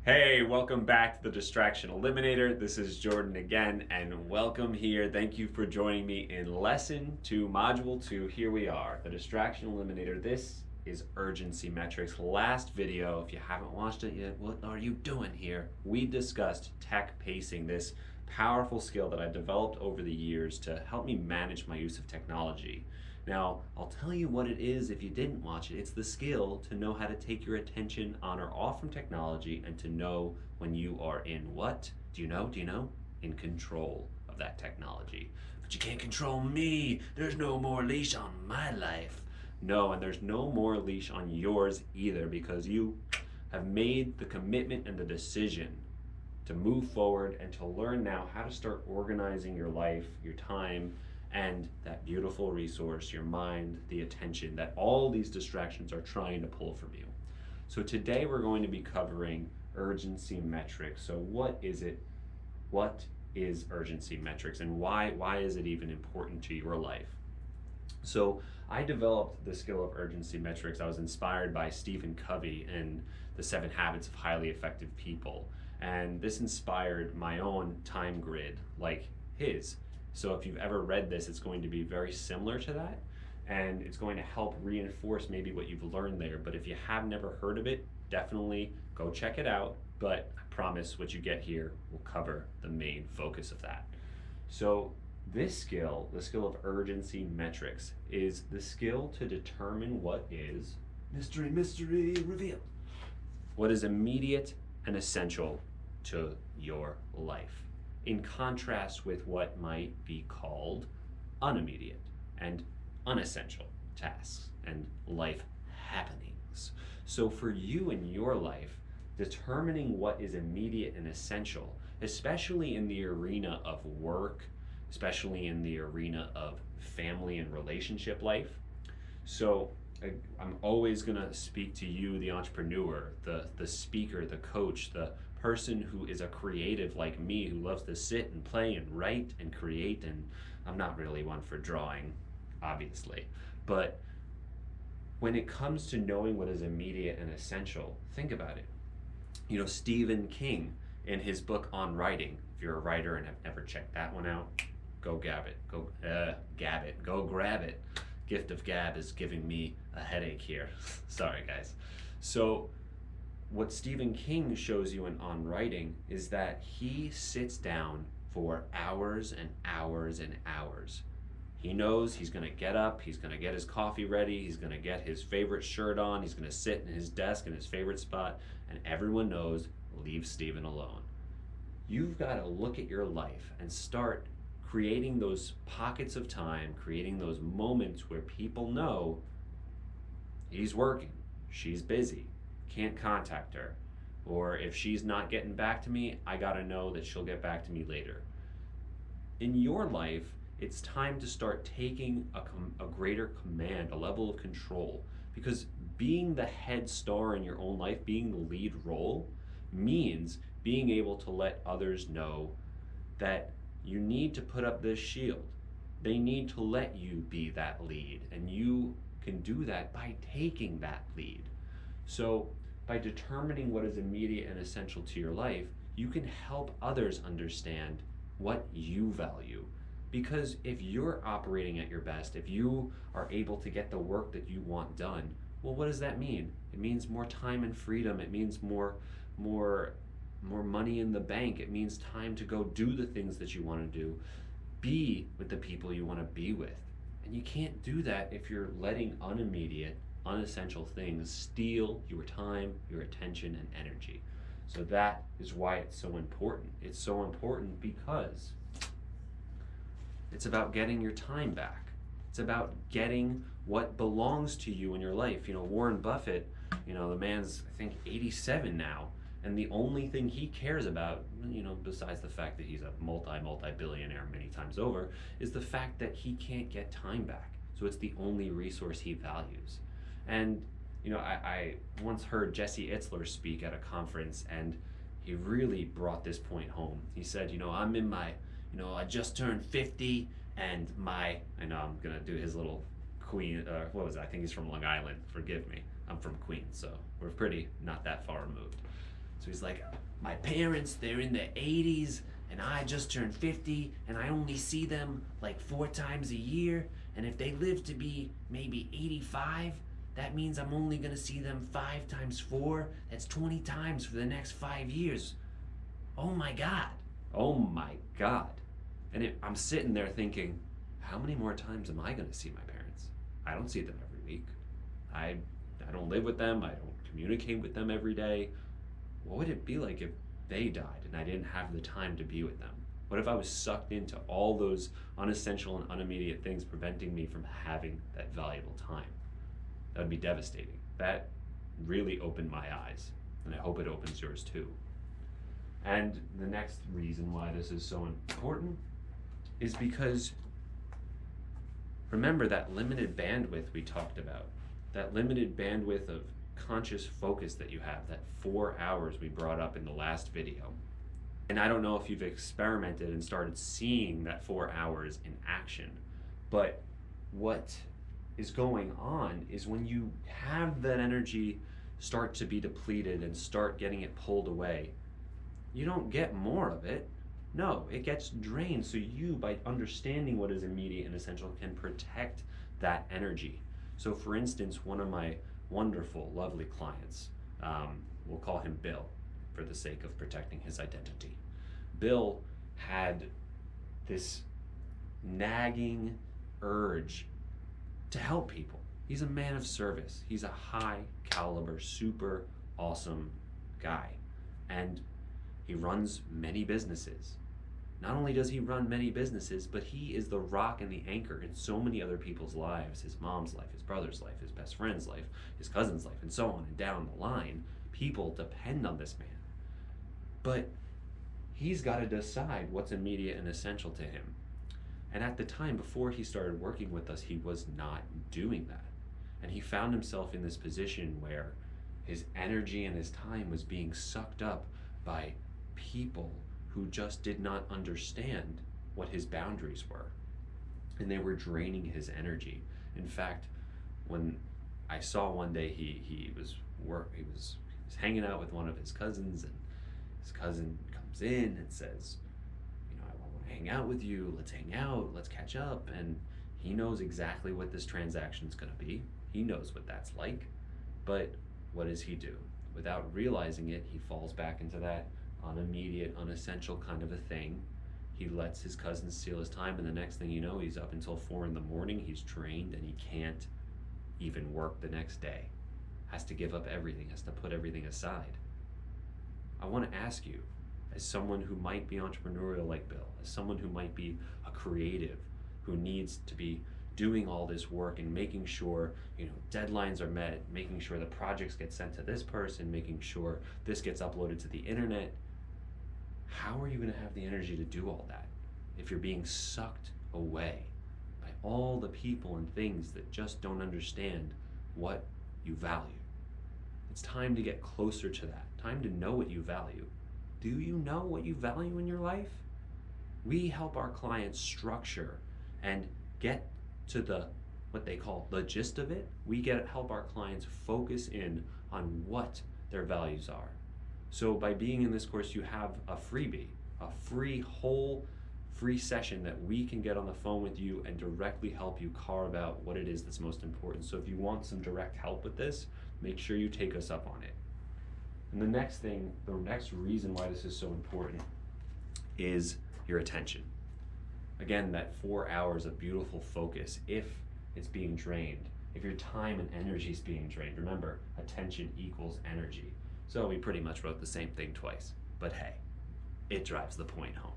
Hey, welcome back to the Distraction Eliminator. This is Jordan again, and welcome here. Thank you for joining me in Lesson 2, Module 2. Here we are, the Distraction Eliminator. This is urgency metrics. Last video, if you haven't watched it yet, what are you doing here? We discussed tech pacing, this powerful skill that I've developed over the years to help me manage my use of technology. Now, I'll tell you what it is if you didn't watch it. It's the skill to know how to take your attention on or off from technology and to know when you are in what? Do you know? Do you know? In control of that technology. But you can't control me. There's no more leash on my life. No, and there's no more leash on yours either because you have made the commitment and the decision to move forward and to learn now how to start organizing your life, your time, and that beautiful resource, your mind, the attention that all these distractions are trying to pull from you. So today we're going to be covering urgency metrics. So what is it? What is urgency metrics and why is it even important to your life? So I developed the skill of urgency metrics. I was inspired by Stephen Covey and the 7 Habits of Highly Effective People. And this inspired my own time grid like his. So if you've ever read this, it's going to be very similar to that. And it's going to help reinforce maybe what you've learned there. But if you have never heard of it, definitely go check it out. But I promise what you get here will cover the main focus of that. So this skill, the skill of urgency metrics, is the skill to determine what is mystery revealed. What is immediate and essential to your life, in contrast with what might be called unimmediate and unessential tasks and life happenings. So for you in your life, determining what is immediate and essential, especially in the arena of work, especially in the arena of family and relationship life. So I'm always going to speak to you, the entrepreneur, the speaker, the coach, the person who is a creative like me, who loves to sit and play and write and create. And I'm not really one for drawing, obviously. But when it comes to knowing what is immediate and essential, think about it. You know, Stephen King, in his book on writing, if you're a writer and have never checked that one out, go grab it. Go grab it. Gift of gab is giving me a headache here. Sorry, guys. So what Stephen King shows you in On Writing is that he sits down for hours and hours and hours. He knows he's going to get up, he's going to get his coffee ready, he's going to get his favorite shirt on, he's going to sit in his desk in his favorite spot, and everyone knows, leave Stephen alone. You've got to look at your life and start creating those pockets of time, creating those moments where people know he's working, she's busy, can't contact her, or if she's not getting back to me, I gotta know that she'll get back to me later. In your life, it's time to start taking a greater command, a level of control, because being the head star in your own life, being the lead role, means being able to let others know that you need to put up this shield. They need to let you be that lead, and you can do that by taking that lead. So by determining what is immediate and essential to your life, you can help others understand what you value. Because if you're operating at your best, if you are able to get the work that you want done, well, what does that mean? It means more time and freedom. It means more money in the bank. It means time to go do the things that you want to do. Be with the people you want to be with. And you can't do that if you're letting unimmediate, unessential things steal your time, your attention, and energy. So that is why it's so important. It's so important because it's about getting your time back. It's about getting what belongs to you in your life. You know, Warren Buffett, the man's, I think, 87 now. And the only thing he cares about, besides the fact that he's a multi-billionaire many times over, is the fact that he can't get time back. So it's the only resource he values. And, I once heard Jesse Itzler speak at a conference, and he really brought this point home. He said, I'm in my, I just turned 50, and I know I'm going to do his little Queen, what was it? I think he's from Long Island. Forgive me. I'm from Queens, so we're pretty not that far removed. So he's like, my parents, they're in their 80s, and I just turned 50, and I only see them like 4 times a year. And if they live to be maybe 85, that means I'm only gonna see them 5 times 4. That's 20 times for the next 5 years. Oh my God. Oh my God. And I'm sitting there thinking, how many more times am I gonna see my parents? I don't see them every week. I don't live with them. I don't communicate with them every day. What would it be like if they died and I didn't have the time to be with them? What if I was sucked into all those unessential and unimmediate things preventing me from having that valuable time? That would be devastating. That really opened my eyes, and I hope it opens yours too. And the next reason why this is so important is because remember that limited bandwidth we talked about, that limited bandwidth of conscious focus that you have, that 4 hours we brought up in the last video. And I don't know if you've experimented and started seeing that 4 hours in action, but what is going on is when you have that energy start to be depleted and start getting it pulled away, you don't get more of it. No, it gets drained. So you, by understanding what is immediate and essential, can protect that energy. So for instance, one of my wonderful, lovely clients, we'll call him Bill for the sake of protecting his identity. Bill had this nagging urge to help people. He's a man of service. He's a high caliber, super awesome guy. And he runs many businesses. Not only does he run many businesses, but he is the rock and the anchor in so many other people's lives. His mom's life, his brother's life, his best friend's life, his cousin's life, and so on and down the line. People depend on this man. But he's got to decide what's immediate and essential to him. And at the time, before he started working with us, he was not doing that. And he found himself in this position where his energy and his time was being sucked up by people who just did not understand what his boundaries were. And they were draining his energy. In fact, when I saw one day he was hanging out with one of his cousins, and his cousin comes in and says, I want to hang out with you, let's hang out, let's catch up. And he knows exactly what this transaction is going to be. He knows what that's like. But what does he do? Without realizing it, he falls back into that unimmediate, unessential kind of a thing. He lets his cousin steal his time, and the next thing you know, he's up until 4 in the morning, he's drained, and he can't even work the next day. Has to give up everything, has to put everything aside. I want to ask you, as someone who might be entrepreneurial like Bill, as someone who might be a creative, who needs to be doing all this work and making sure deadlines are met, making sure the projects get sent to this person, making sure this gets uploaded to the internet, how are you going to have the energy to do all that if you're being sucked away by all the people and things that just don't understand what you value? It's time to get closer to that. Time to know what you value. Do you know what you value in your life? We help our clients structure and get to what they call the gist of it. We help our clients focus in on what their values are. So by being in this course, you have a freebie, a free session that we can get on the phone with you and directly help you carve out what it is that's most important. So if you want some direct help with this, make sure you take us up on it. And the next reason why this is so important is your attention. Again, that 4 hours of beautiful focus, if it's being drained, if your time and energy is being drained, remember, attention equals energy. So we pretty much wrote the same thing twice, but hey, it drives the point home.